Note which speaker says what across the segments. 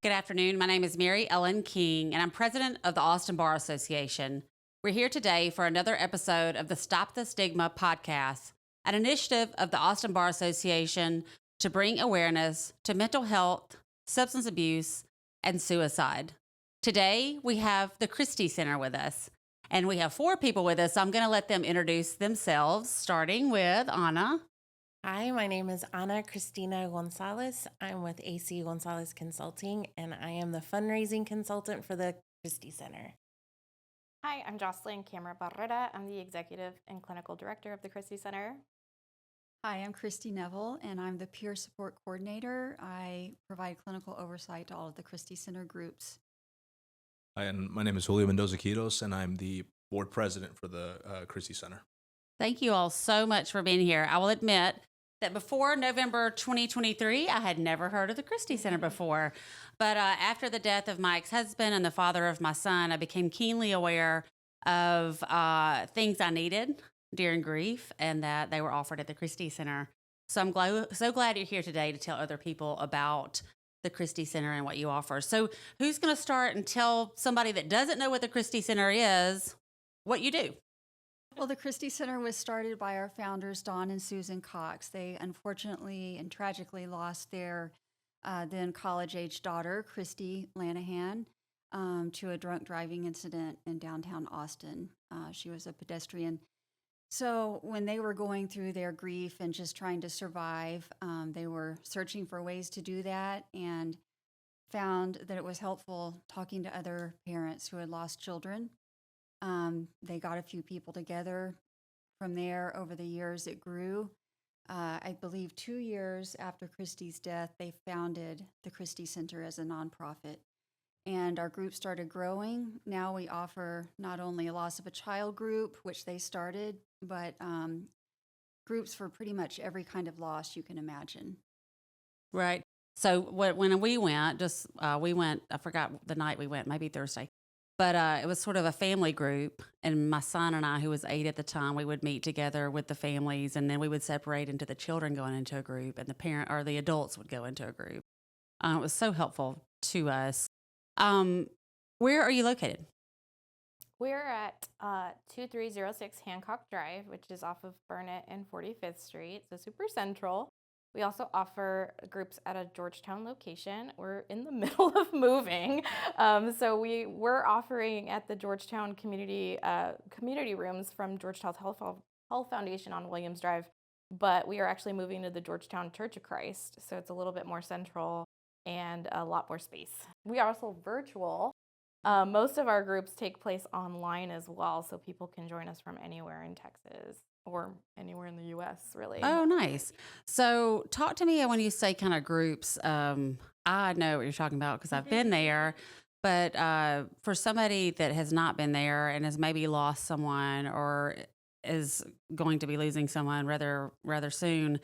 Speaker 1: Good afternoon. My name is Mary Ellen King, and I'm president of the Austin Bar Association. We're here today for another episode of the Stop the Stigma podcast, an initiative of the Austin Bar Association to bring awareness to mental health, substance abuse, and suicide. Today, we have the Christi Center with us, and we have 4 people with us, so I'm going to let them introduce themselves, starting with Ana.
Speaker 2: Hi, my name is Ana-Christina Gonzalez. I'm with AC Gonzalez Consulting, and I am the fundraising consultant for the Christi Center.
Speaker 3: Hi, I'm Jocelyn Barrera. I'm the executive and clinical director of the Christi Center.
Speaker 4: Hi, I'm Christi Neville, and I'm the peer support coordinator. I provide clinical oversight to all of the Christi Center groups.
Speaker 5: Hi, and my name is Julio Mendoza-Quiroz, and I'm the board president for the Christi Center.
Speaker 1: Thank you all so much for being here. I will admit that before November 2023, I had never heard of the Christi Center before. But after the death of my ex-husband and the father of my son, I became keenly aware of things I needed during grief and that they were offered at the Christi Center. So I'm so glad you're here today to tell other people about the Christi Center and what you offer. So who's going to start and tell somebody that doesn't know what the Christi Center is what you do?
Speaker 4: Well, the Christi Center was started by our founders, Don and Susan Cox. They unfortunately and tragically lost their then college-age daughter, Christy Lanahan, to a drunk driving incident in downtown Austin. She was a pedestrian. So when they were going through their grief and just trying to survive, they were searching for ways to do that and found that it was helpful talking to other parents who had lost children. They got a few people together. From there, over the years, it grew. I believe 2 years after Christy's death, they founded the Christi Center as a nonprofit. And our group started growing. Now we offer not only a loss of a child group, which they started, but groups for pretty much every kind of loss you can imagine.
Speaker 1: Right. So when we went, I forgot the night we went, maybe Thursday. But it was sort of a family group, and my son and I, who was 8 at the time, we would meet together with the families, and then we would separate into the children going into a group, and the adults would go into a group. It was so helpful to us. Where are you located?
Speaker 3: We're at 2306 Hancock Drive, which is off of Burnett and 45th Street, so super central. We also offer groups at a Georgetown location. We're in the middle of moving, so we're offering at the Georgetown community rooms from Georgetown Health Foundation on Williams Drive, but we are actually moving to the Georgetown Church of Christ, so it's a little bit more central and a lot more space. We are also virtual. Most of our groups take place online as well, so people can join us from anywhere in Texas or anywhere in the U.S., really.
Speaker 1: Oh, nice. So talk to me when you say kind of groups. I know what you're talking about because I've been there. But for somebody that has not been there and has maybe lost someone or is going to be losing someone rather soon,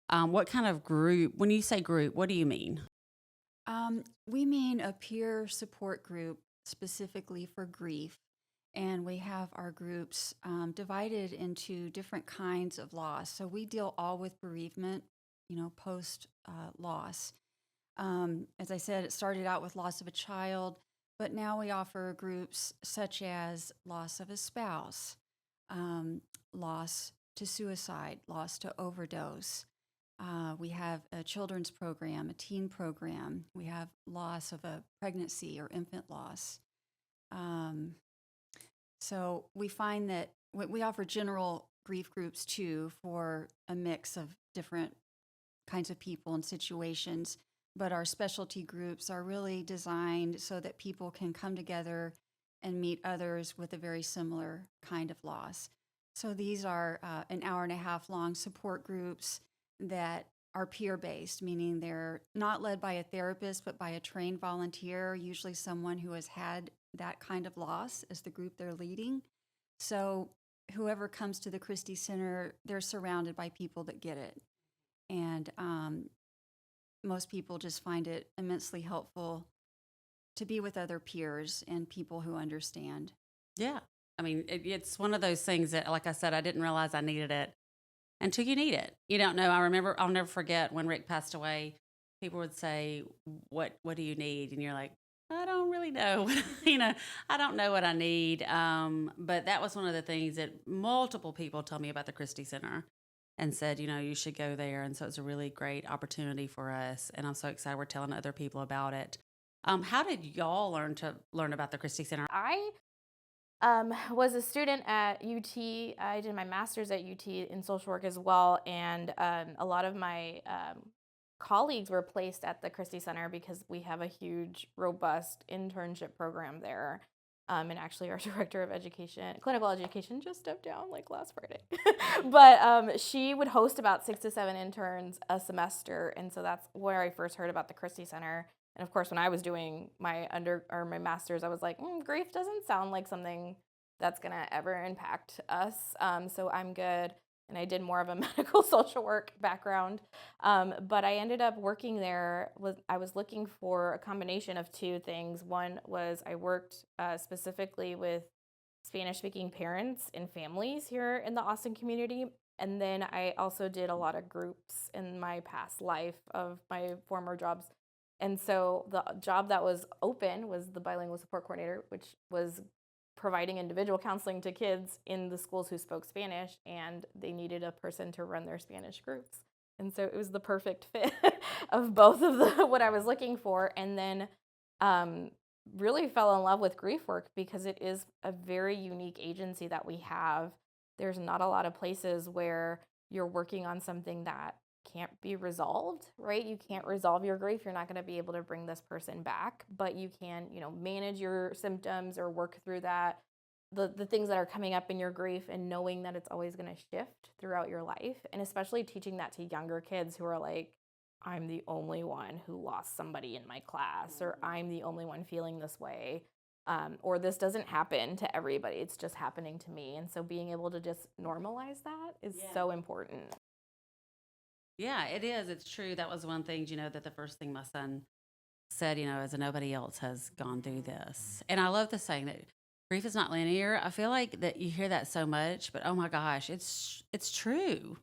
Speaker 1: what kind of group, when you say group, what do you mean?
Speaker 4: We mean a peer support group specifically for grief. And we have our groups divided into different kinds of loss. So we deal all with bereavement, post loss. As I said, it started out with loss of a child, but now we offer groups such as loss of a spouse, loss to suicide, loss to overdose. We have a children's program, a teen program. We have loss of a pregnancy or infant loss. So we find that we offer general grief groups too for a mix of different kinds of people and situations, but our specialty groups are really designed so that people can come together and meet others with a very similar kind of loss. So these are an hour-and-a-half long support groups that are peer-based, meaning they're not led by a therapist, but by a trained volunteer, usually someone who has had that kind of loss as the group they're leading. So whoever comes to the Christi Center, they're surrounded by people that get it. And most people just find it immensely helpful to be with other peers and people who understand.
Speaker 1: Yeah. I mean, it's one of those things that, like I said, I didn't realize I needed it until you need it. You don't know. I'll never forget when Rick passed away. people would say, what do you need? And you're like, I don't really know. I don't know what I need. But that was one of the things that multiple people told me about the Christi Center and said, you should go there. And so it's a really great opportunity for us. And I'm so excited we're telling other people about it. How did y'all learn about the Christi Center?
Speaker 3: I was a student at UT. I did my master's at UT in social work as well. And a lot of my colleagues were placed at the Christi Center because we have a huge, robust internship program there. And actually, our director of clinical education, just stepped down like last Friday. But she would host about 6 to 7 interns a semester. And so that's where I first heard about the Christi Center. And of course, when I was doing my my master's, I was like, grief doesn't sound like something that's going to ever impact us. So I'm good. And I did more of a medical social work background. But I ended up working there. I was looking for a combination of two things. One was I worked specifically with Spanish-speaking parents and families here in the Austin community. And then I also did a lot of groups in my past life of my former jobs. And so the job that was open was the bilingual support coordinator, which was providing individual counseling to kids in the schools who spoke Spanish, and they needed a person to run their Spanish groups. And so it was the perfect fit of both of what I was looking for. And then really fell in love with grief work because it is a very unique agency that we have. There's not a lot of places where you're working on something that can't be resolved, right? You can't resolve your grief. You're not going to be able to bring this person back, but you can, manage your symptoms or work through that, the things that are coming up in your grief, and knowing that it's always going to shift throughout your life. And especially teaching that to younger kids who are like, I'm the only one who lost somebody in my class, or I'm the only one feeling this way. Or this doesn't happen to everybody. It's just happening to me. And so being able to just normalize that is so important.
Speaker 1: Yeah, it is. It's true. That was one thing, that the first thing my son said, as nobody else has gone through this. And I love the saying that grief is not linear. I feel like that you hear that so much, but oh my gosh, it's true.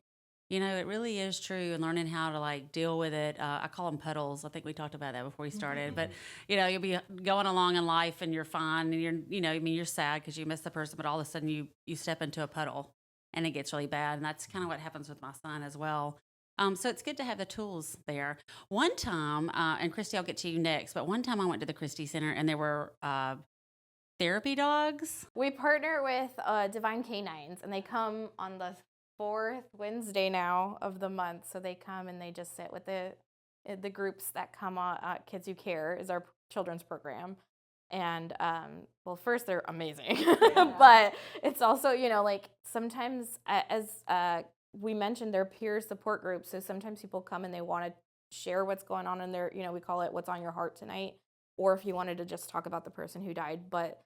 Speaker 1: It really is true. And learning how to deal with it. I call them puddles. I think we talked about that before we started. But you'll be going along in life and you're fine, and you're sad because you miss the person, but all of a sudden you step into a puddle and it gets really bad. And that's kind of what happens with my son as well. So it's good to have the tools there. One time, and Christi, I'll get to you next, but one time I went to the Christi Center and there were therapy dogs.
Speaker 3: We partner with Divine Canines, and they come on the 4th Wednesday now of the month. So they come and they just sit with the groups that come on. Kids Who Care is our children's program. And, first, they're amazing. But it's also, sometimes as we mentioned, their peer support groups. So sometimes people come and they want to share what's going on in their, we call it what's on your heart tonight. Or if you wanted to just talk about the person who died. But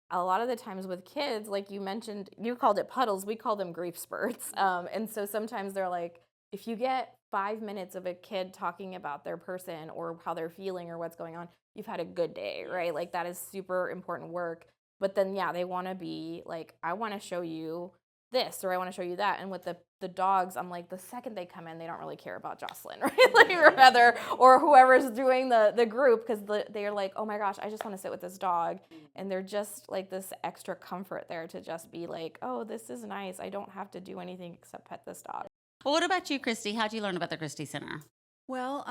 Speaker 3: a lot of the times with kids, like you mentioned, you called it puddles, we call them grief spurts. And so sometimes they're like, if you get 5 minutes of a kid talking about their person or how they're feeling or what's going on, you've had a good day, right? Like that is super important work. But then, they want to be like, I want to show you this, or I want to show you that. And with the dogs, I'm like, the second they come in, they don't really care about Jocelyn, right? Or rather, or whoever's doing the group, because they're like, oh my gosh, I just want to sit with this dog. And they're just like this extra comfort there to just be like, oh, this is nice. I don't have to do anything except pet this dog.
Speaker 1: Well, what about you, Christi? How'd you learn about the Christi Center?
Speaker 4: Well,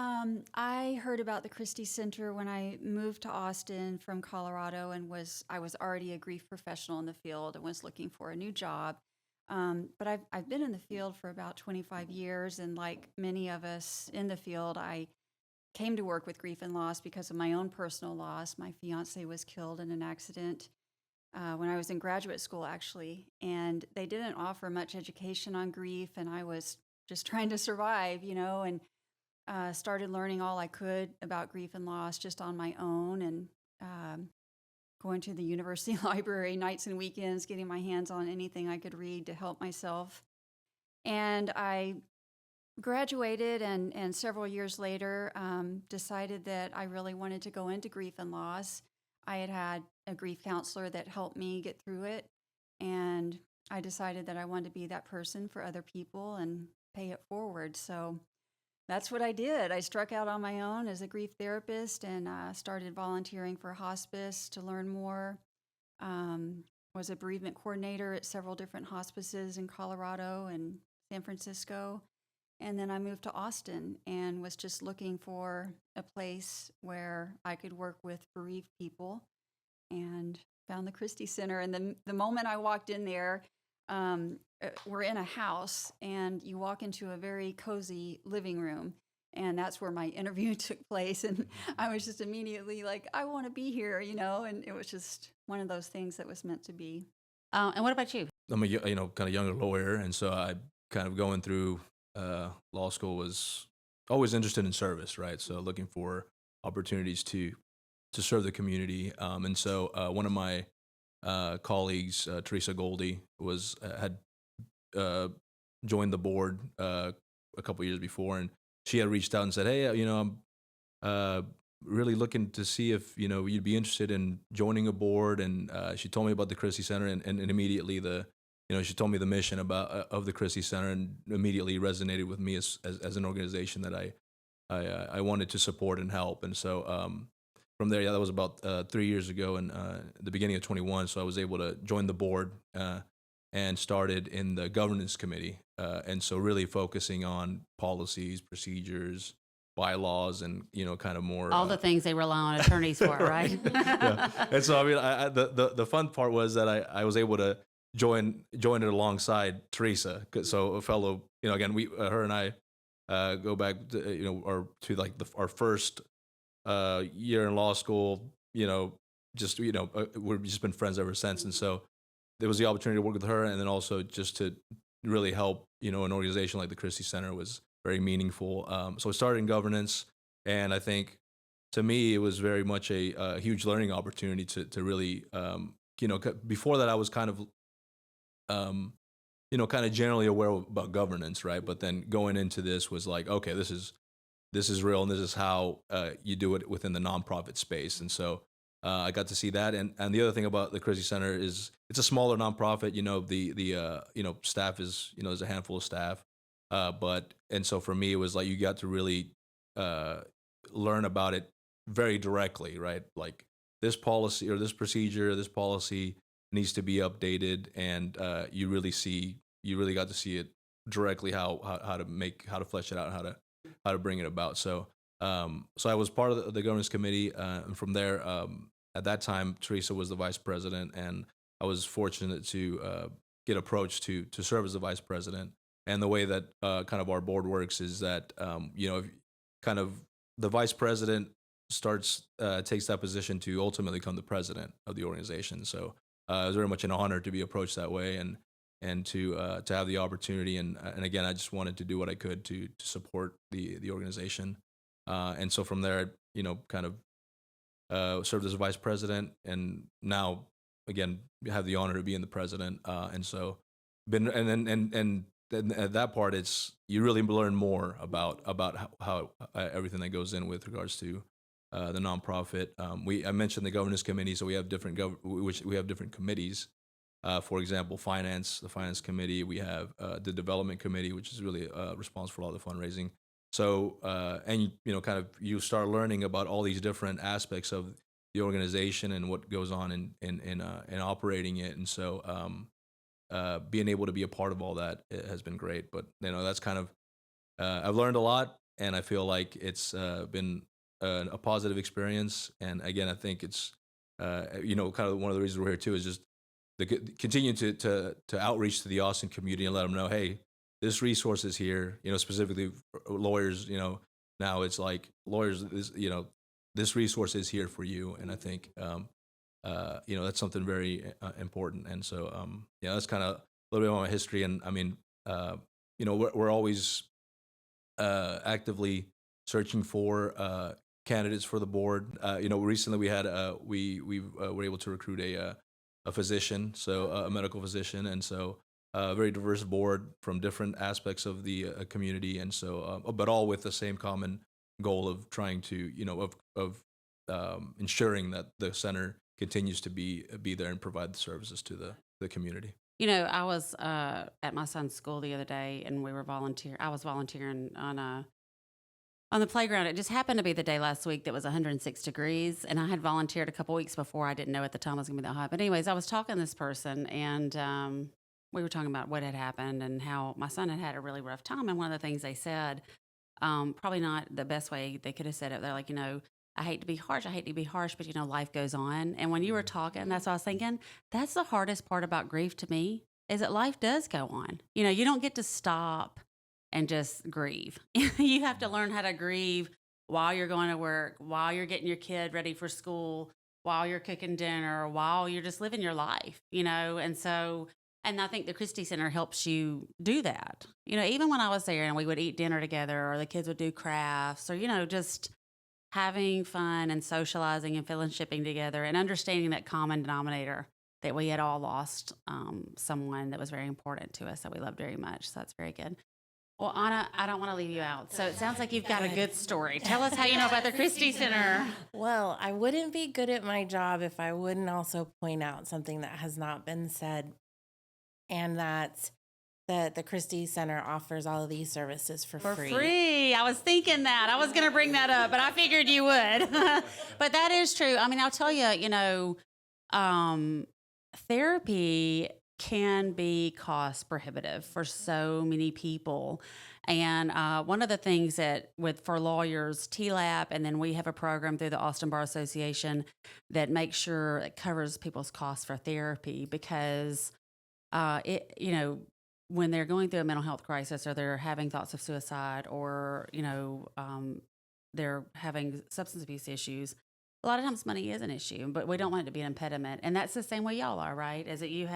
Speaker 4: I heard about the Christi Center when I moved to Austin from Colorado, and I was already a grief professional in the field and was looking for a new job. But I've been in the field for about 25 years, and like many of us in the field, I came to work with grief and loss because of my own personal loss. My fiance was killed in an accident when I was in graduate school, actually, and they didn't offer much education on grief, and I was just trying to survive, and started learning all I could about grief and loss just on my own, and going to the university library nights and weekends, getting my hands on anything I could read to help myself. And I graduated, and several years later decided that I really wanted to go into grief and loss. I had a grief counselor that helped me get through it, and I decided that I wanted to be that person for other people and pay it forward. So that's what I did. I struck out on my own as a grief therapist and started volunteering for hospice to learn more. Was a bereavement coordinator at several different hospices in Colorado and San Francisco. And then I moved to Austin and was just looking for a place where I could work with bereaved people, and found the Christi Center. And the moment I walked in there, we're in a house, and you walk into a very cozy living room. And that's where my interview took place. And I was just immediately like, I want to be here, and it was just one of those things that was meant to be.
Speaker 1: And what about you?
Speaker 5: I'm a kind of younger lawyer, and so I kind of going through law school was always interested in service, right? So looking for opportunities to serve the community. And so one of my colleagues, Teresa Goldie, had joined the board a couple years before, and she had reached out and said, "Hey, I'm really looking to see if you'd be interested in joining a board." And she told me about the Christi Center, and immediately she told me the mission of the Christi Center, and immediately resonated with me as an organization that I wanted to support and help. And so from there, that was about 3 years ago, and the beginning of 21. So I was able to join the board and started in the governance committee, and so really focusing on policies, procedures, bylaws, and kind of more
Speaker 1: All the things they rely on attorneys for, right?
Speaker 5: Yeah. And so I mean, the fun part was that I was able to join it alongside Teresa. So a fellow, again, her and I go back to, to like our first year in law school. We've just been friends ever since, and so there was the opportunity to work with her, and then also just to really help an organization like the Christi Center was very meaningful. So I started in governance, and I think to me it was very much a huge learning opportunity to really before that I was kind of generally aware about governance, right? But then going into this was like, okay, this is real, and this is how you do it within the nonprofit space. And so I got to see that. And the other thing about the Christi Center is it's a smaller nonprofit. The staff is there's a handful of staff, and so for me it was like you got to really learn about it very directly, right? Like this policy or this procedure, this policy needs to be updated, and you really got to see it directly how to flesh it out, and how to bring it about. So I was part of the governance committee, and from there, at that time, Teresa was the vice president, and I was fortunate to get approached to serve as the vice president. And the way that kind of our board works is that kind of the vice president takes that position to ultimately become the president of the organization. So it was very much an honor to be approached that way, and to have the opportunity. And again, I just wanted to do what I could to support the organization. And so from there, kind of served as a vice president, and now again have the honor of being the president. And so then at that part, it's you really learn more about how everything that goes in with regards to the nonprofit. I mentioned the governance committee, so we have different different committees. For example, the finance committee. We have the development committee, which is really responsible for all the fundraising. So and kind of you start learning about all these different aspects of the organization and what goes on in operating it. And so being able to be a part of all that has been great. But that's kind of I've learned a lot, and I feel like it's been a positive experience. And again, I think it's kind of one of the reasons we're here too is just continue to outreach to the Austin community and let them know, hey, this resource is here. Specifically lawyers. Now it's like lawyers. This resource is here for you, and I think that's something very important. And so that's kind of a little bit of my history. And I mean, we're always actively searching for candidates for the board. Recently we had we were able to recruit a physician, so a medical physician, and so a very diverse board from different aspects of the community, and so but all with the same common goal of trying to ensuring that the center continues to be there and provide the services to the community.
Speaker 1: I was at my son's school the other day, and I was volunteering on on the playground. It just happened to be the day last week that was 106 degrees, and I had volunteered a couple weeks before. I didn't know at the time it was going to be that hot. But anyways, I was talking to this person, and we were talking about what had happened and how my son had a really rough time. And one of the things they said, probably not the best way they could have said it. They're like, I hate to be harsh, but life goes on. And when you were talking, that's what I was thinking. That's the hardest part about grief to me, is that life does go on. You don't get to stop and just grieve. You have to learn how to grieve while you're going to work, while you're getting your kid ready for school, while you're cooking dinner, while you're just living your life, and I think the Christi Center helps you do that. Even when I was there and we would eat dinner together, or the kids would do crafts, or, just having fun and socializing and fellowshipping together and understanding that common denominator that we had all lost someone that was very important to us that we loved very much. So that's very good. Well, Ana, I don't want to leave you out. So it sounds like you've got a good story. Tell us how you know about the Christi Center.
Speaker 2: Well, I wouldn't be good at my job if I wouldn't also point out something that has not been said, and that's that the Christi Center offers all of these services for free.
Speaker 1: I was thinking that. I was going to bring that up, but I figured you would. But that is true. I mean, I'll tell you, therapy can be cost prohibitive for so many people. And one of the things that for lawyers, TLAP, and then we have a program through the Austin Bar Association that makes sure it covers people's costs for therapy, because when they're going through a mental health crisis, or they're having thoughts of suicide, or they're having substance abuse issues, a lot of times money is an issue, but we don't want it to be an impediment. And that's the same way y'all are, right? Is that you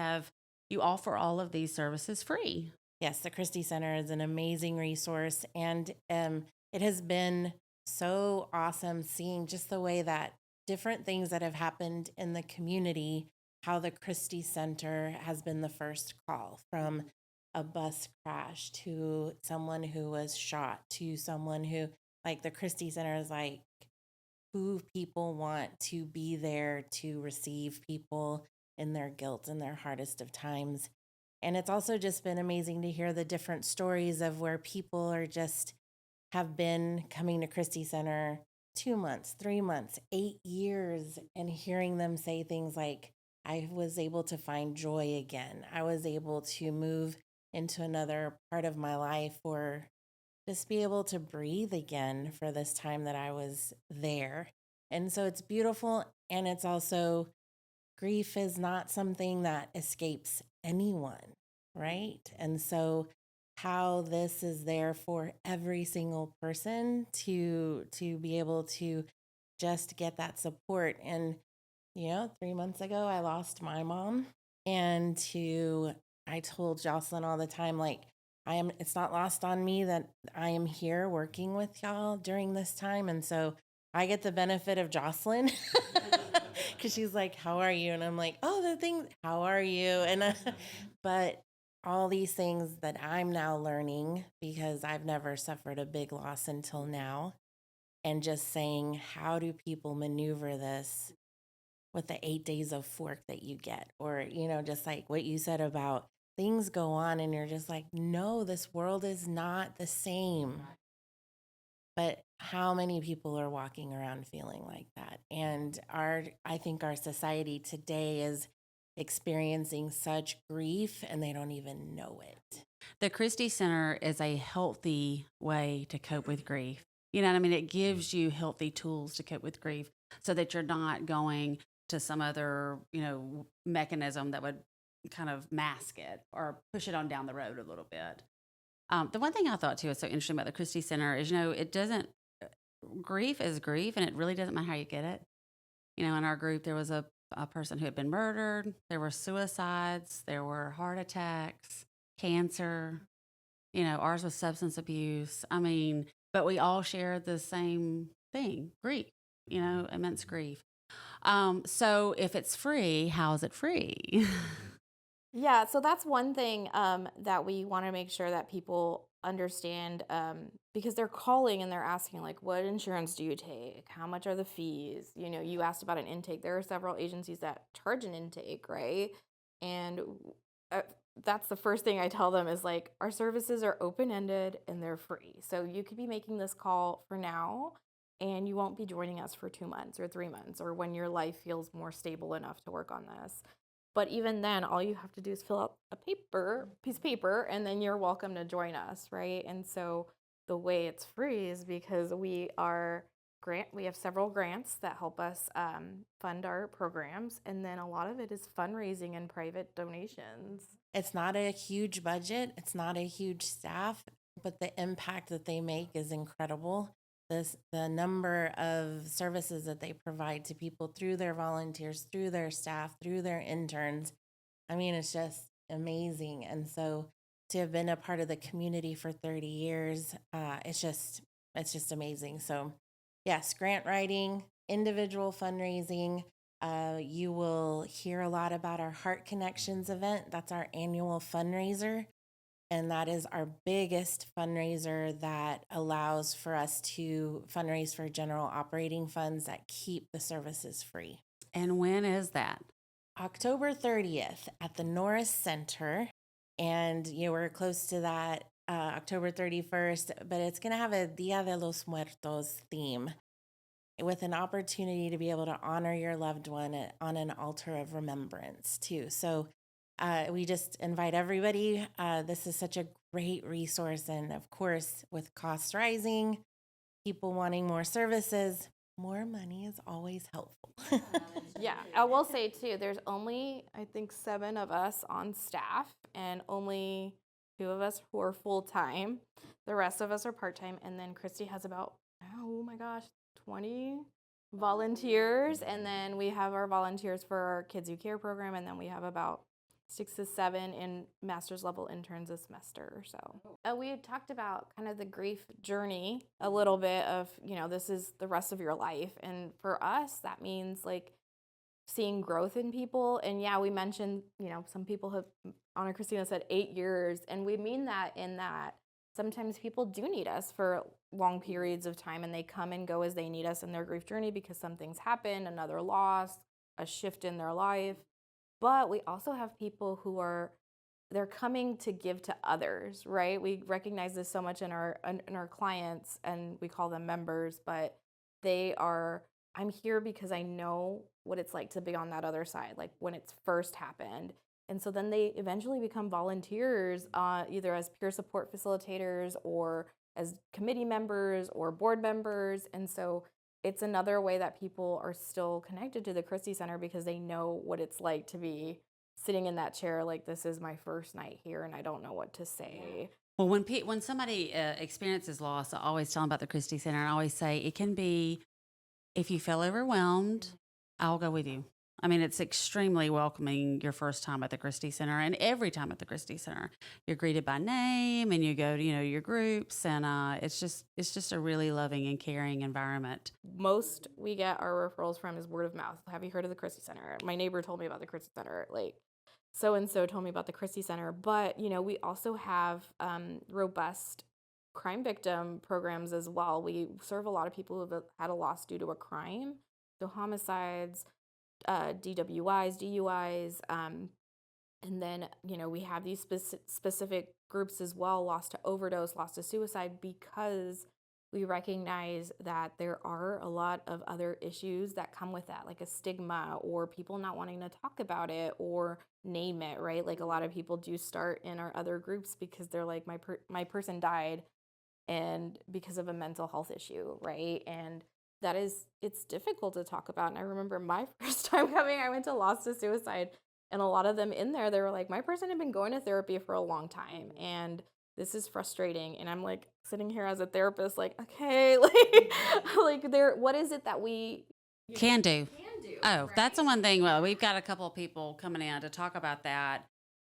Speaker 1: offer all of these services free.
Speaker 2: Yes, the Christi Center is an amazing resource, and it has been so awesome seeing just the way that different things that have happened in the community, how the Christi Center has been the first call, from a bus crash to someone who was shot to someone who, like, the Christi Center is like who people want to be there to receive people in their guilt and their hardest of times. And it's also just been amazing to hear the different stories of where people have been coming to Christi Center 2 months, 3 months, 8 years, and hearing them say things like, I was able to find joy again. I was able to move into another part of my life, or just be able to breathe again for this time that I was there. And so it's beautiful. And it's also, grief is not something that escapes anyone, right? And so how this is there for every single person to be able to just get that support. And 3 months ago, I lost my mom, and I told Jocelyn all the time, like, it's not lost on me that I am here working with y'all during this time. And so I get the benefit of Jocelyn, because she's like, how are you? And I'm like, how are you? And, but all these things that I'm now learning, because I've never suffered a big loss until now, and just saying, how do people maneuver this with the 8 days of work that you get? Or, just like what you said about things go on and you're just like, no, this world is not the same. But how many people are walking around feeling like that? And I think our society today is experiencing such grief, and they don't even know it.
Speaker 1: The Christi Center is a healthy way to cope with grief. You know what I mean? It gives you healthy tools to cope with grief, so that you're not going to some other, mechanism that would kind of mask it or push it on down the road a little bit. The one thing I thought too is so interesting about the Christi Center is, grief is grief, and it really doesn't matter how you get it. In our group, there was a person who had been murdered. There were suicides. There were heart attacks, cancer. Ours was substance abuse. I mean, but we all shared the same thing, grief, immense grief. So if it's free, how is it free?
Speaker 3: Yeah, so that's one thing that we want to make sure that people understand, because they're calling and they're asking, like, what insurance do you take? How much are the fees? You asked about an intake. There are several agencies that charge an intake, right? And that's the first thing I tell them is like, our services are open-ended and they're free. So you could be making this call for now and you won't be joining us for 2 months or 3 months or when your life feels more stable enough to work on this. But even then, all you have to do is fill out a piece of paper, and then you're welcome to join us, right? And so the way it's free is because we have several grants that help us fund our programs, and then a lot of it is fundraising and private donations.
Speaker 2: It's not a huge budget, it's not a huge staff, but the impact that they make is incredible. The number of services that they provide to people through their volunteers, through their staff, through their interns, I mean, it's just amazing. And so to have been a part of the community for 30 years, it's just amazing. So yes, grant writing, individual fundraising. You will hear a lot about our Heart Connections event. That's our annual fundraiser. And that is our biggest fundraiser that allows for us to fundraise for general operating funds that keep the services free.
Speaker 1: And when is that?
Speaker 2: October 30th at the Norris Center. And we're close to that October 31st, but it's going to have a Dia de los Muertos theme with an opportunity to be able to honor your loved one on an altar of remembrance too. So we just invite everybody. This is such a great resource. And of course, with costs rising, people wanting more services, more money is always helpful.
Speaker 3: Yeah, I will say too, there's only, I think, 7 of us on staff and only 2 of us who are full-time. The rest of us are part-time. And then Christi has about, oh my gosh, 20 volunteers. And then we have our volunteers for our Kids Who Care program. And then we have about 6 to 7 in master's level interns a semester. So we had talked about kind of the grief journey a little bit of, this is the rest of your life. And for us, that means like seeing growth in people. And yeah, we mentioned, some people have, Ana-Christina said 8 years. And we mean that in that sometimes people do need us for long periods of time and they come and go as they need us in their grief journey because something's happened, another loss, a shift in their life. But we also have people who they're coming to give to others, right? We recognize this so much in our clients, and we call them members, but I'm here because I know what it's like to be on that other side, like when it's first happened. And so then they eventually become volunteers, either as peer support facilitators or as committee members or board members. And so it's another way that people are still connected to the Christi Center because they know what it's like to be sitting in that chair like, this is my first night here and I don't know what to say.
Speaker 1: Well, when somebody experiences loss, I always tell them about the Christi Center. And I always say it can be, if you feel overwhelmed, I'll go with you. I mean, it's extremely welcoming your first time at the Christi Center, and every time at the Christi Center, you're greeted by name, and you go to your groups, and it's just a really loving and caring environment.
Speaker 3: Most we get our referrals from is word of mouth. Have you heard of the Christi Center? My neighbor told me about the Christi Center. Like, so and so told me about the Christi Center. But we also have robust crime victim programs as well. We serve a lot of people who have had a loss due to a crime, so homicides, DWIs, DUIs, and then, we have these specific groups as well, lost to overdose, lost to suicide, because we recognize that there are a lot of other issues that come with that, like a stigma or people not wanting to talk about it or name it, right? Like a lot of people do start in our other groups because they're like, my person died and because of a mental health issue, right? And it's difficult to talk about. And I remember my first time coming, I went to Lost to Suicide, and a lot of them in there, they were like, my person had been going to therapy for a long time, and this is frustrating. And I'm like sitting here as a therapist, like, okay, what is it that we
Speaker 1: can do? Oh, right? That's the one thing. Well, we've got a couple of people coming in to talk about that,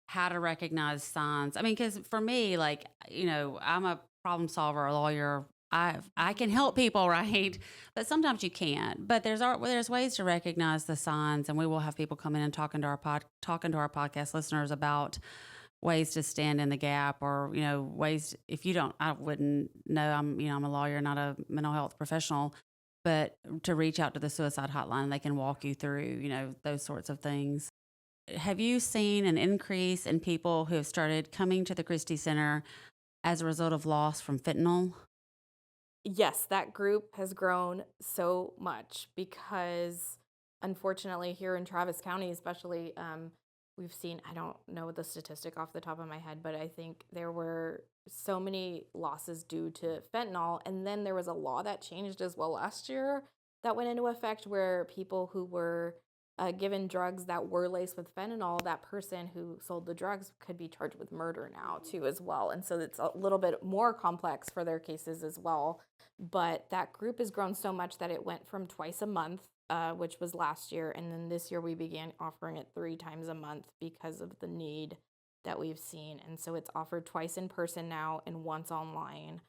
Speaker 1: how to recognize signs. I mean, because for me, like, I'm a problem solver, a lawyer. I can help people, right? But sometimes you can't. But there's ways to recognize the signs, and we will have people come in and talking to our podcast listeners about ways to stand in the gap, or ways. If you don't, I wouldn't know. I'm a lawyer, not a mental health professional, but to reach out to the suicide hotline, they can walk you through those sorts of things. have you seen an increase in people who have started coming to the Christi Center as a result of loss from fentanyl?
Speaker 3: Yes, that group has grown so much because unfortunately here in Travis County, especially, we've seen, I don't know the statistic off the top of my head, but I think there were so many losses due to fentanyl. And then there was a law that changed as well last year that went into effect where people who were given drugs that were laced with fentanyl, that person who sold the drugs could be charged with murder now too as well. And so it's a little bit more complex for their cases as well. But that group has grown so much that it went from twice a month, which was last year, and then this year we began offering it 3 times a month because of the need that we've seen. And so it's offered twice in person now and once online.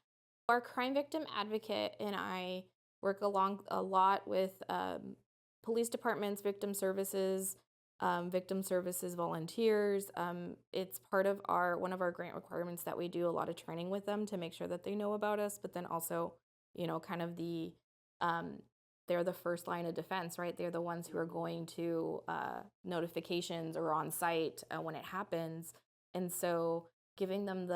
Speaker 3: Our crime victim advocate and I work along a lot with police departments, victim services volunteers. It's part of one of our grant requirements that we do a lot of training with them to make sure that they know about us, but then also, kind of they're the first line of defense, right? They're the ones who are going to notifications or on site when it happens. And so giving them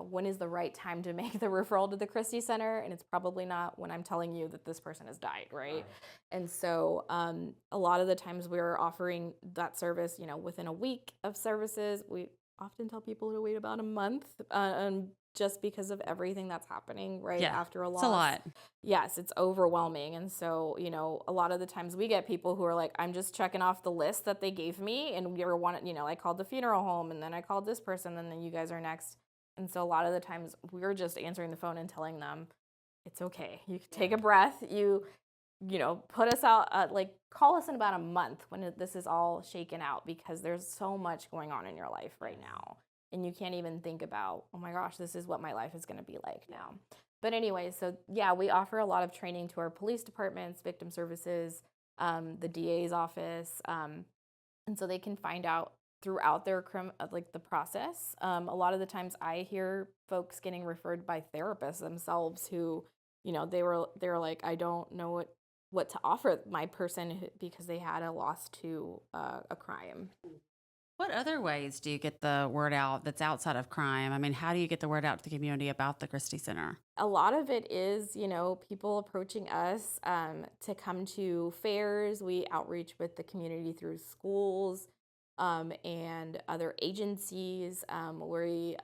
Speaker 3: when is the right time to make the referral to the Christi Center? And it's probably not when I'm telling you that this person has died, right? And so a lot of the times we're offering that service, within a week of services. We often tell people to wait about a month just because of everything that's happening after a loss.
Speaker 1: It's a lot.
Speaker 3: Yes, it's overwhelming. And so, a lot of the times we get people who are like, I'm just checking off the list that they gave me. And I called the funeral home and then I called this person and then you guys are next. And so a lot of the times we're just answering the phone and telling them, it's okay. You can take a breath. You put us out, call us in about a month when this is all shaken out, because there's so much going on in your life right now. And you can't even think about, oh my gosh, this is what my life is going to be like now. But anyway, so yeah, we offer a lot of training to our police departments, victim services, the DA's office. And so they can find out throughout their the process. A lot of the times I hear folks getting referred by therapists themselves who, they're like, I don't know what to offer my person because they had a loss to a crime.
Speaker 1: What other ways do you get the word out that's outside of crime? I mean, how do you get the word out to the community about the Christi Center?
Speaker 3: A lot of it is, people approaching us to come to fairs. We outreach with the community through schools and other agencies. We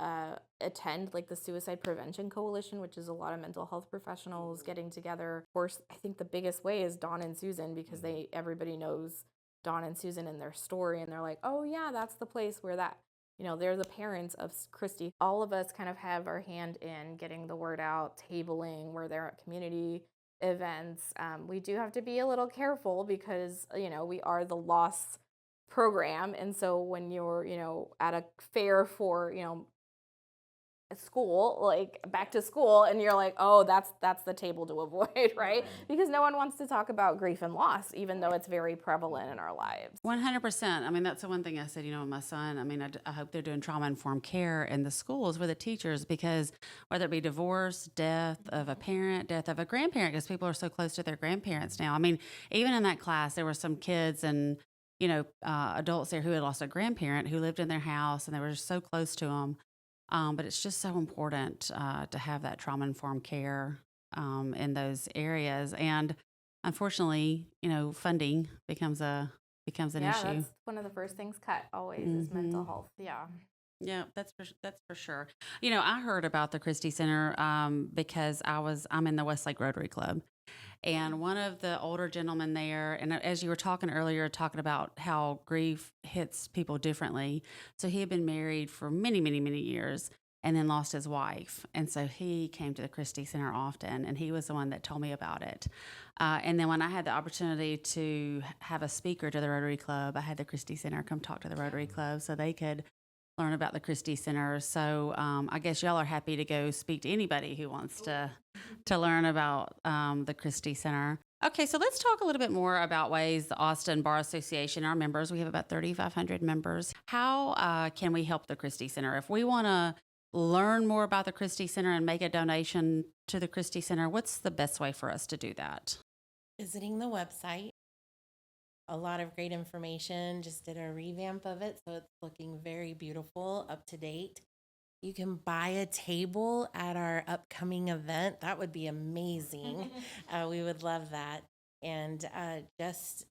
Speaker 3: attend the Suicide Prevention Coalition, which is a lot of mental health professionals getting together. Of course, I think the biggest way is Dawn and Susan, because everybody knows Dawn and Susan and their story, and they're like, oh yeah, that's the place where that, they're the parents of Christi. All of us kind of have our hand in getting the word out, tabling where they're at community events. We do have to be a little careful because, we are the loss program. And so when you're, at a fair for, a school, back to school, and you're like, oh, that's the table to avoid, right? Because no one wants to talk about grief and loss, even though it's very prevalent in our lives.
Speaker 1: 100%. I mean, that's the one thing I said, my son, I mean, I hope they're doing trauma-informed care in the schools with the teachers, because whether it be divorce, death of a parent, death of a grandparent, because people are so close to their grandparents now. I mean, even in that class, there were some kids and adults there who had lost a grandparent who lived in their house, and they were just so close to them. But it's just so important to have that trauma-informed care in those areas. And unfortunately, funding becomes an issue.
Speaker 3: Yeah, that's one of the first things cut always is mental health. Yeah.
Speaker 1: Yeah, that's for sure. I heard about the Christi Center because I'm in the Westlake Rotary Club. And one of the older gentlemen there, and as you were talking earlier, talking about how grief hits people differently. So he had been married for many, many, many years and then lost his wife. And so he came to the Christi Center often, and he was the one that told me about it. And then when I had the opportunity to have a speaker to the Rotary Club, I had the Christi Center come talk to the Rotary Club so they could learn about the Christi Center. So I guess y'all are happy to go speak to anybody who wants to learn about the Christi Center. Okay, so let's talk a little bit more about ways the Austin Bar Association, our members, we have about 3,500 members. How can we help the Christi Center? If we want to learn more about the Christi Center and make a donation to the Christi Center, what's the best way for us to do that?
Speaker 2: Visiting the website, a lot of great information. Just did a revamp of it, so it's looking very beautiful, up to date. You can buy a table at our upcoming event. That would be amazing. We would love that. And just,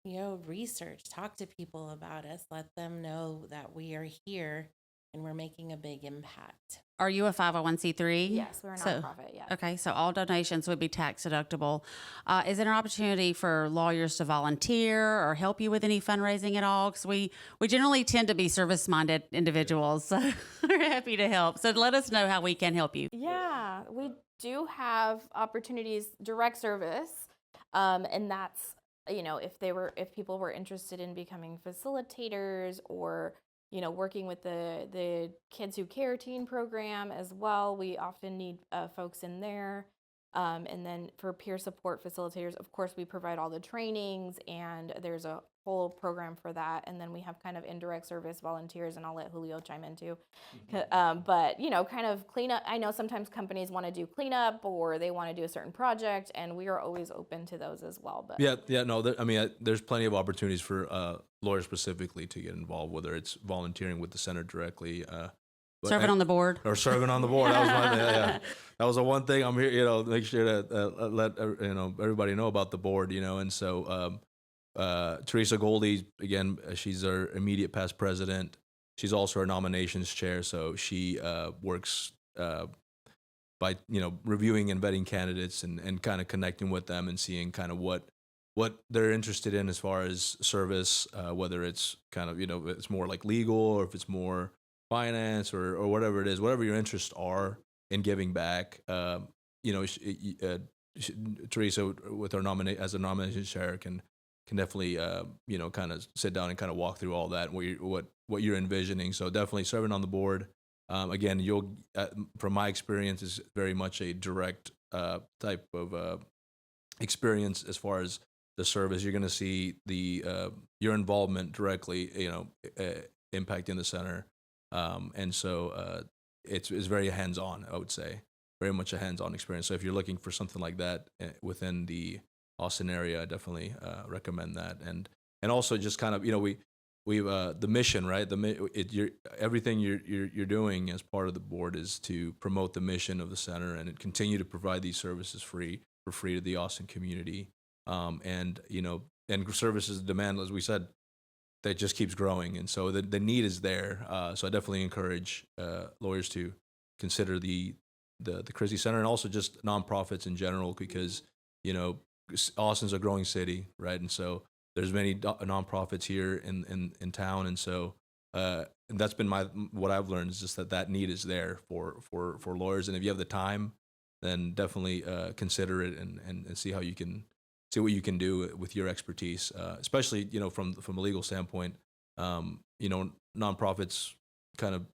Speaker 2: research, talk to people about us, let them know that we are here and we're making a big impact.
Speaker 1: Are you a 501c3?
Speaker 3: Yes, we're a nonprofit. Yeah.
Speaker 1: Okay, so all donations would be tax deductible. Is there an opportunity for lawyers to volunteer or help you with any fundraising at all? Because we generally tend to be service-minded individuals, so we're happy to help. So let us know how we can help you.
Speaker 3: Yeah, we do have opportunities, direct service, and that's, if people were interested in becoming facilitators or working with the Kids Who Care teen program as well. We often need folks in there. And then for peer support facilitators, of course, we provide all the trainings, and there's a whole program for that. And then we have kind of indirect service volunteers, and I'll let Julio chime in too. But, kind of cleanup. I know sometimes companies want to do cleanup or they want to do a certain project, and we are always open to those as well. But
Speaker 5: there's plenty of opportunities for lawyers specifically to get involved, whether it's volunteering with the center directly,
Speaker 1: Serving on the board.
Speaker 5: Or serving on the board. That was yeah. That was the one thing I'm here, make sure to let everybody know about the board, and so Teresa Goldie, again, she's our immediate past president. She's also our nominations chair, so she works by reviewing and vetting candidates and kind of connecting with them and seeing kind of what they're interested in as far as service, whether it's kind of it's more like legal or if it's more finance or whatever it is, whatever your interests are in giving back. Teresa, with our as a nomination chair, can definitely kind of sit down and kind of walk through all that and what you're envisioning. So definitely serving on the board. Again, you'll from my experience, is very much a direct type of experience as far as the service. You're going to see your involvement directly, impacting the center. And so it's very hands-on, I would say, very much a hands-on experience. So if you're looking for something like that within the Austin area, I definitely recommend that. And also just kind of, we've the mission, right? Everything you're doing as part of the board is to promote the mission of the center and continue to provide these services for free to the Austin community. And services demand, as we said, that just keeps growing, and so the need is there. So I definitely encourage lawyers to consider the Christi Center and also just nonprofits in general, because Austin's a growing city, right? And so there's many nonprofits here in town, and so and that's been what I've learned is just that need is there for lawyers, and if you have the time, then definitely consider it and see how you can. See what you can do with your expertise, especially from a legal standpoint. Nonprofits kind of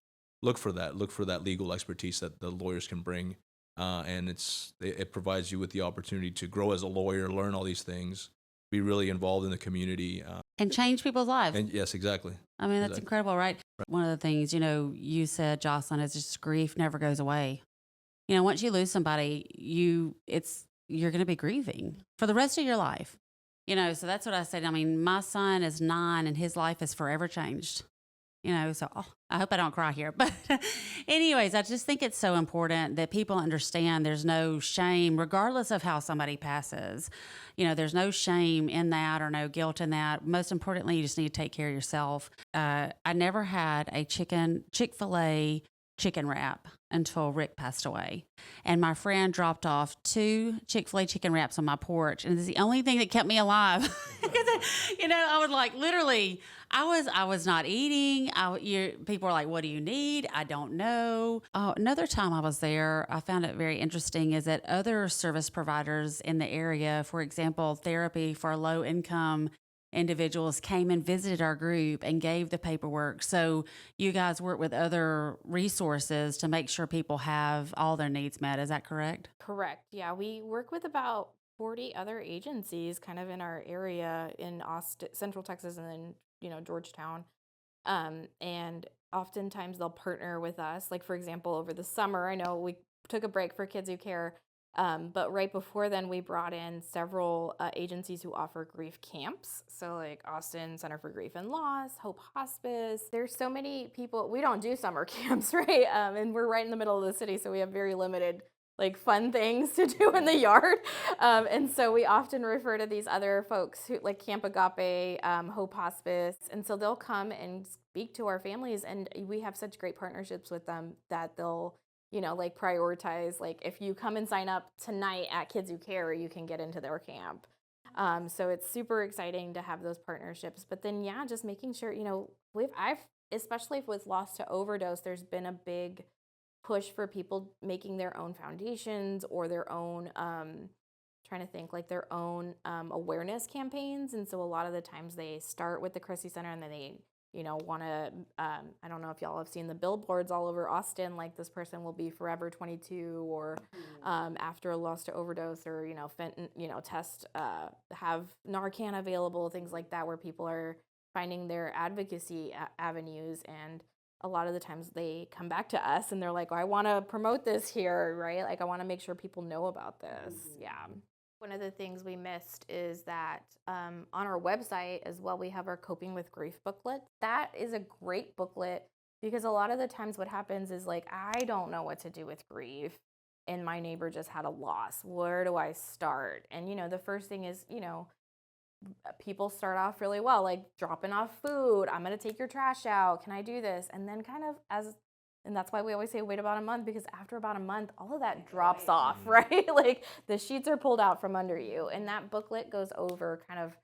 Speaker 5: look for that legal expertise that the lawyers can bring, and it provides you with the opportunity to grow as a lawyer, learn all these things, be really involved in the community,
Speaker 1: and change people's lives.
Speaker 5: And yes, exactly.
Speaker 1: I mean, that's incredible, right? One of the things you said, Jocelyn, is just grief never goes away. Once you lose somebody, you're going to be grieving for the rest of your life. So that's what I said. I mean, my son is 9 and his life is forever changed. So I hope I don't cry here. But anyways, I just think it's so important that people understand there's no shame, regardless of how somebody passes. There's no shame in that or no guilt in that. Most importantly, you just need to take care of yourself. I never had a Chick-fil-A chicken wrap until Rick passed away. And my friend dropped off 2 Chick-fil-A chicken wraps on my porch. And it's the only thing that kept me alive. I would literally, I was not eating. People were like, what do you need? I don't know. Another time I was there, I found it very interesting is that other service providers in the area, for example, therapy for low income individuals, came and visited our group and gave the paperwork. So you guys work with other resources to make sure people have all their needs met. Is that correct?
Speaker 3: Correct. Yeah, we work with about 40 other agencies kind of in our area in Austin, Central Texas, and then, Georgetown. And oftentimes they'll partner with us. Like, for example, over the summer, I know we took a break for Kids Who Care. But right before then, we brought in several agencies who offer grief camps. So like Austin Center for Grief and Loss, Hope Hospice. There's so many people. We don't do summer camps, right? And we're right in the middle of the city, so we have very limited like fun things to do in the yard. And so we often refer to these other folks who like Camp Agape, Hope Hospice. And so they'll come and speak to our families, and we have such great partnerships with them that they'll, like prioritize, like if you come and sign up tonight at Kids Who Care, you can get into their camp. So it's super exciting to have those partnerships. But then, yeah, just making sure, especially with loss to overdose, there's been a big push for people making their own foundations or their own, trying to think, like their own awareness campaigns. And so a lot of the times they start with the Christi Center, and then they want to, I don't know if y'all have seen the billboards all over Austin, like this person will be forever 22, or after a loss to overdose, or, test, have Narcan available, things like that, where people are finding their advocacy avenues. And a lot of the times they come back to us and they're like, I want to promote this here, right? Like I want to make sure people know about this. Yeah. One of the things we missed is that on our website as well, we have our Coping with Grief booklet. That is a great booklet because a lot of the times what happens is like, I don't know what to do with grief and my neighbor just had a loss. Where do I start? And, the first thing is, people start off really well, like dropping off food. I'm going to take your trash out. Can I do this? And then and that's why we always say wait about a month, because after about a month, all of that drops off, right? Like the sheets are pulled out from under you. And that booklet goes over kind of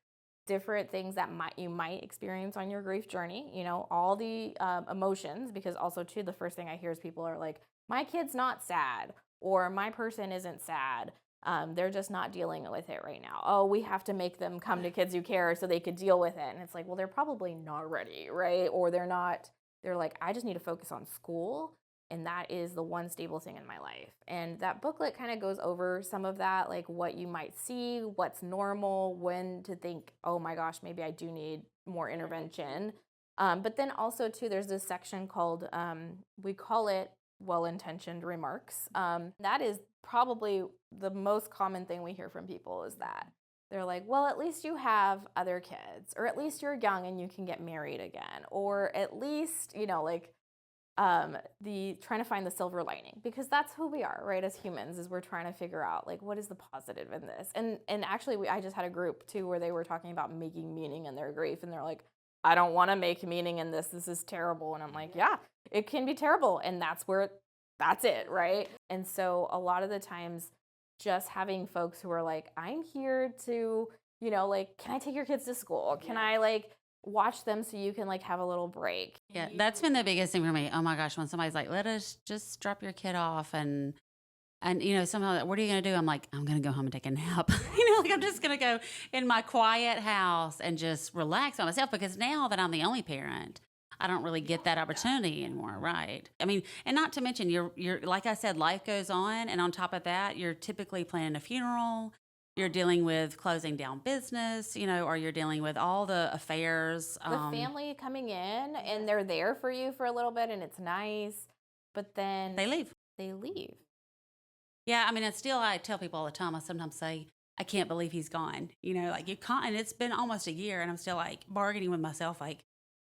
Speaker 3: different things that you might experience on your grief journey, all the emotions, because also too, the first thing I hear is people are like, my kid's not sad, or my person isn't sad. They're just not dealing with it right now. Oh, we have to make them come to Kids Who Care so they could deal with it. And it's like, well, they're probably not ready, right? Or they're like, I just need to focus on school. And that is the one stable thing in my life. And that booklet kind of goes over some of that, like what you might see, what's normal, when to think, oh my gosh, maybe I do need more intervention. But then also too, there's this section called, we call it well-intentioned remarks. That is probably the most common thing we hear from people, is that they're like, well, at least you have other kids, or at least you're young and you can get married again, or at least, the trying to find the silver lining, because that's who we are, right? As humans, is we're trying to figure out like, what is the positive in this? And actually I just had a group too, where they were talking about making meaning in their grief. And they're like, I don't want to make meaning in this. This is terrible. And I'm like, yeah, it can be terrible. And that's it, right? And so a lot of the times just having folks who are like, I'm here to, like, can I take your kids to school? Can I like watch them so you can like have a little break?
Speaker 1: Yeah, that's been the biggest thing for me. Oh my gosh, when somebody's like, let us just drop your kid off and somehow, what are you going to do? I'm like, I'm going to go home and take a nap. Like I'm just going to go in my quiet house and just relax by myself, because now that I'm the only parent, I don't really get that opportunity anymore, right? I mean, and not to mention, you're like I said, life goes on, and on top of that, you're typically planning a funeral, you're dealing with closing down business, or you're dealing with all the affairs.
Speaker 3: The family coming in, and they're there for you for a little bit, and it's nice, but then
Speaker 1: they leave. Yeah, I mean, I tell people all the time, I sometimes say, I can't believe he's gone. Like you can't, and it's been almost a year, and I'm still like bargaining with myself, like,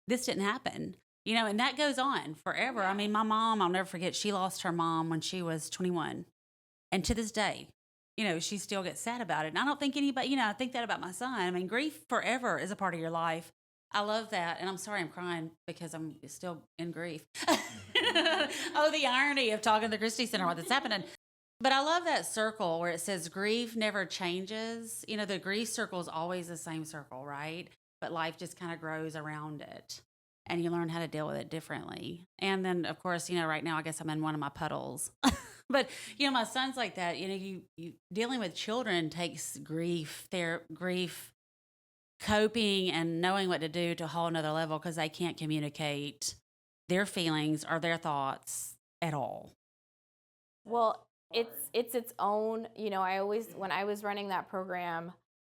Speaker 1: this didn't happen, and that goes on forever. Yeah. I mean, my mom, I'll never forget, she lost her mom when she was 21. And to this day, she still gets sad about it. And I don't think anybody, I think that about my son. I mean, grief forever is a part of your life. I love that. And I'm sorry I'm crying because I'm still in grief. Oh, the irony of talking to the Christi Center, what's happening. But I love that circle where it says grief never changes. The grief circle is always the same circle, right? But life just kind of grows around it, and you learn how to deal with it differently. And then, of course, right now I guess I'm in one of my puddles. But my son's like that. You dealing with children takes grief, their grief, coping, and knowing what to do to a whole nother level, because they can't communicate their feelings or their thoughts at all.
Speaker 3: Well, it's its own. I always, when I was running that program.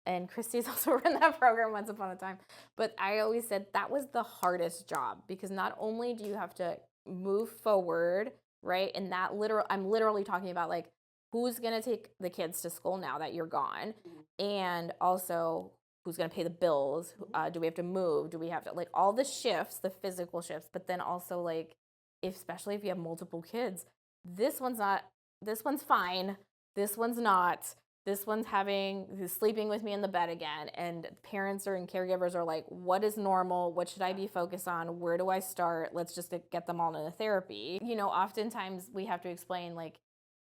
Speaker 3: And Christi's also run that program once upon a time. But I always said that was the hardest job, because not only do you have to move forward, right? And I'm literally talking about like who's going to take the kids to school now that you're gone? And also, who's going to pay the bills? Do we have to move? Do we have to, like, all the shifts, the physical shifts, but then also, like, especially if you have multiple kids, this one's fine, this one's not, this one's sleeping with me in the bed again. And parents and caregivers are like, what is normal? What should I be focused on? Where do I start? Let's just get them all into therapy. You know, oftentimes we have to explain, like,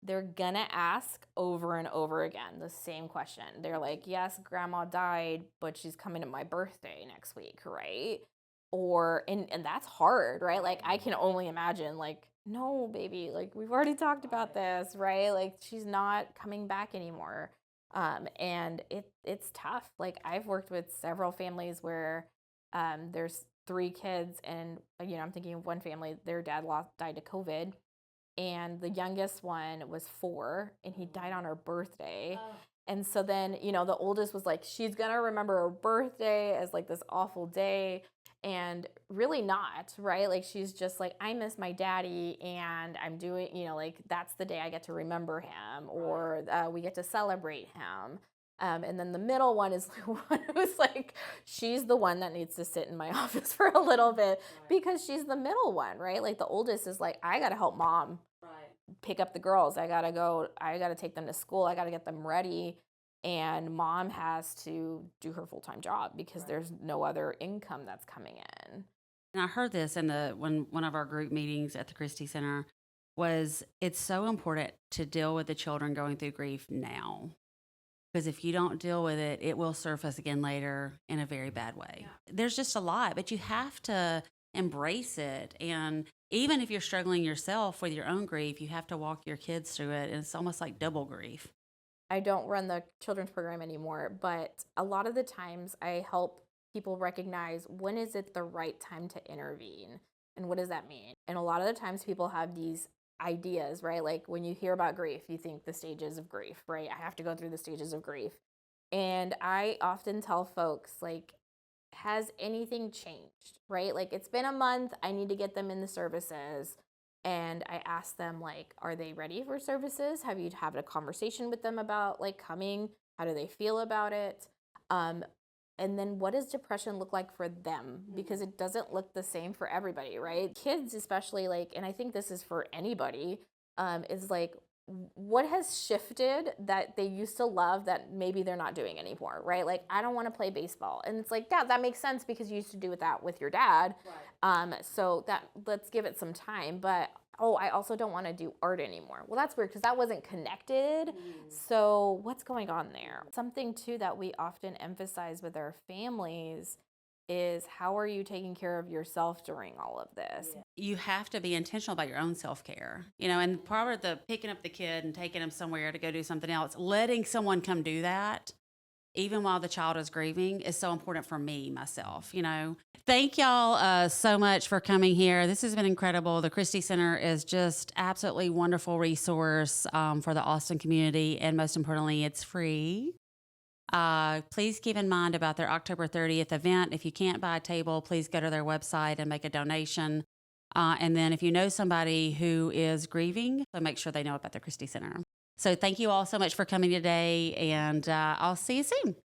Speaker 3: they're gonna ask over and over again the same question. They're like, yes, grandma died, but she's coming to my birthday next week, right? Or, and that's hard, right? Like, I can only imagine, like, no, baby, like, we've already talked about this, right? Like, she's not coming back anymore. And it's tough. Like, I've worked with several families where there's 3 kids, and, you know, I'm thinking of one family, their dad died of COVID. And the youngest one was 4, and he died on her birthday. Oh. And so then, you know, the oldest was like, she's going to remember her birthday as like this awful day. And really not, right? Like, she's just like, I miss my daddy, and I'm doing, you know, like, that's the day I get to remember him, or we get to celebrate him. And then the middle one is the one who's like, she's the one that needs to sit in my office for a little bit, because she's the middle one, right? Like, the oldest is like, I got to help mom pick up the girls. I got to take them to school. I got to get them ready. And mom has to do her full-time job because there's no other income that's coming in.
Speaker 1: And I heard this in one of our group meetings at the Christi Center, was it's so important to deal with the children going through grief now. Because if you don't deal with it, it will surface again later in a very bad way. Yeah. There's just a lot, but you have to embrace it. And even if you're struggling yourself with your own grief, you have to walk your kids through it. And it's almost like double grief.
Speaker 3: I don't run the children's program anymore, but a lot of the times I help people recognize, when is it the right time to intervene? And what does that mean? And a lot of the times people have these ideas, right? Like, when you hear about grief, you think the stages of grief, right? I have to go through the stages of grief. And I often tell folks, like, has anything changed, right? Like, it's been a month, I need to get them in the services. And I ask them, like, are they ready for services? Have you had a conversation with them about, like, coming? How do they feel about it? And then what does depression look like for them? Because it doesn't look the same for everybody, right? Kids especially, like, and I think this is for anybody, is like, what has shifted that they used to love that maybe they're not doing anymore, right? Like, I don't want to play baseball. And it's like, yeah, that makes sense because you used to do that with your dad. Right. So let's give it some time. But, I also don't want to do art anymore. Well, that's weird because that wasn't connected. So what's going on there? Something, too, that we often emphasize with our families is, how are you taking care of yourself during all of this?
Speaker 1: You have to be intentional about your own self-care, you know, and part of the picking up the kid and taking him somewhere to go do something else, letting someone come do that, even while the child is grieving, is so important for me, myself, you know. Thank y'all so much for coming here. This has been incredible. The Christi Center is just absolutely wonderful resource for the Austin community, and most importantly, it's free. Please keep in mind about their October 30th event. If you can't buy a table, please go to their website and make a donation. And then if you know somebody who is grieving, so make sure they know about the Christi Center. So thank you all so much for coming today, and I'll see you soon.